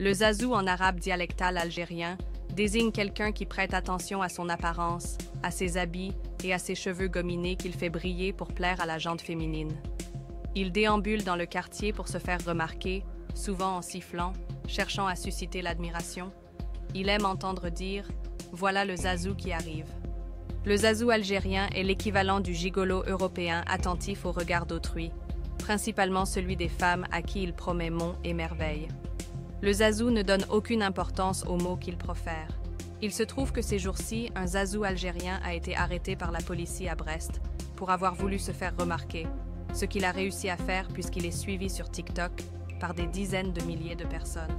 Le zazou en arabe dialectal algérien désigne quelqu'un qui prête attention à son apparence, à ses habits et à ses cheveux gominés qu'il fait briller pour plaire à la gente féminine. Il déambule dans le quartier pour se faire remarquer, souvent en sifflant, cherchant à susciter l'admiration. Il aime entendre dire « Voilà le zazou qui arrive ». Le zazou algérien est l'équivalent du gigolo européen attentif au regard d'autrui, principalement celui des femmes à qui il promet monts et merveilles. Le zazou ne donne aucune importance aux mots qu'il profère. Il se trouve que ces jours-ci, un zazou algérien a été arrêté par la police à Brest pour avoir voulu se faire remarquer, ce qu'il a réussi à faire puisqu'il est suivi sur TikTok par des dizaines de milliers de personnes.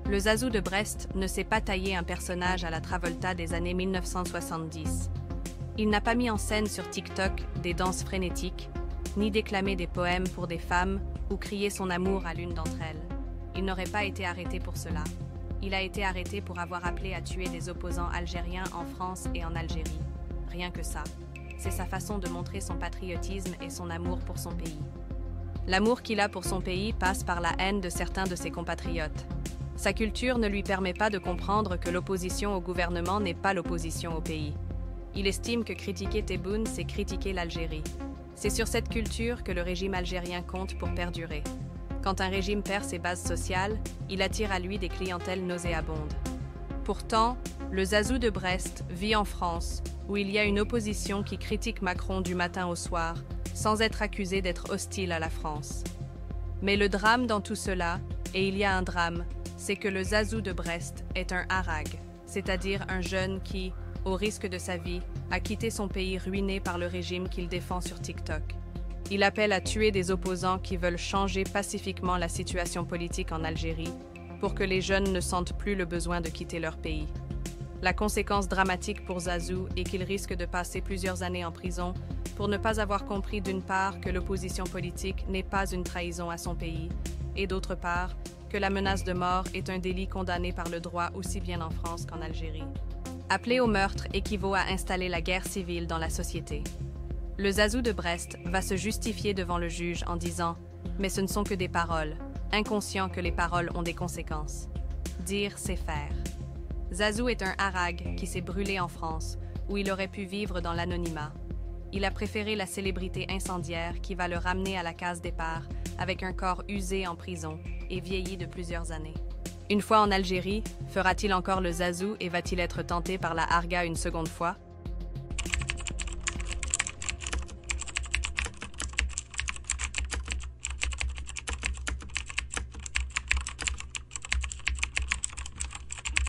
Le zazou de Brest ne s'est pas taillé un personnage à la Travolta des années 1970. Il n'a pas mis en scène sur TikTok des danses frénétiques, ni déclamé des poèmes pour des femmes ou crié son amour à l'une d'entre elles. Il n'aurait pas été arrêté pour cela. Il a été arrêté pour avoir appelé à tuer des opposants algériens en France et en Algérie. Rien que ça. C'est sa façon de montrer son patriotisme et son amour pour son pays. L'amour qu'il a pour son pays passe par la haine de certains de ses compatriotes. Sa culture ne lui permet pas de comprendre que l'opposition au gouvernement n'est pas l'opposition au pays. Il estime que critiquer Tebboune, c'est critiquer l'Algérie. C'est sur cette culture que le régime algérien compte pour perdurer. Quand un régime perd ses bases sociales, il attire à lui des clientèles nauséabondes. Pourtant, le zazou de Brest vit en France, où il y a une opposition qui critique Macron du matin au soir, sans être accusé d'être hostile à la France. Mais le drame dans tout cela, et il y a un drame, c'est que le zazou de Brest est un harag, c'est-à-dire un jeune qui, au risque de sa vie, a quitté son pays ruiné par le régime qu'il défend sur TikTok. Il appelle à tuer des opposants qui veulent changer pacifiquement la situation politique en Algérie pour que les jeunes ne sentent plus le besoin de quitter leur pays. La conséquence dramatique pour Zazou est qu'il risque de passer plusieurs années en prison pour ne pas avoir compris d'une part que l'opposition politique n'est pas une trahison à son pays et d'autre part que la menace de mort est un délit condamné par le droit aussi bien en France qu'en Algérie. Appeler au meurtre équivaut à installer la guerre civile dans la société. Le zazou de Brest va se justifier devant le juge en disant « Mais ce ne sont que des paroles, inconscient que les paroles ont des conséquences. Dire, c'est faire. » Zazou est un harag qui s'est brûlé en France, où il aurait pu vivre dans l'anonymat. Il a préféré la célébrité incendiaire qui va le ramener à la case départ avec un corps usé en prison et vieilli de plusieurs années. Une fois en Algérie, fera-t-il encore le zazou et va-t-il être tenté par la harga une seconde fois?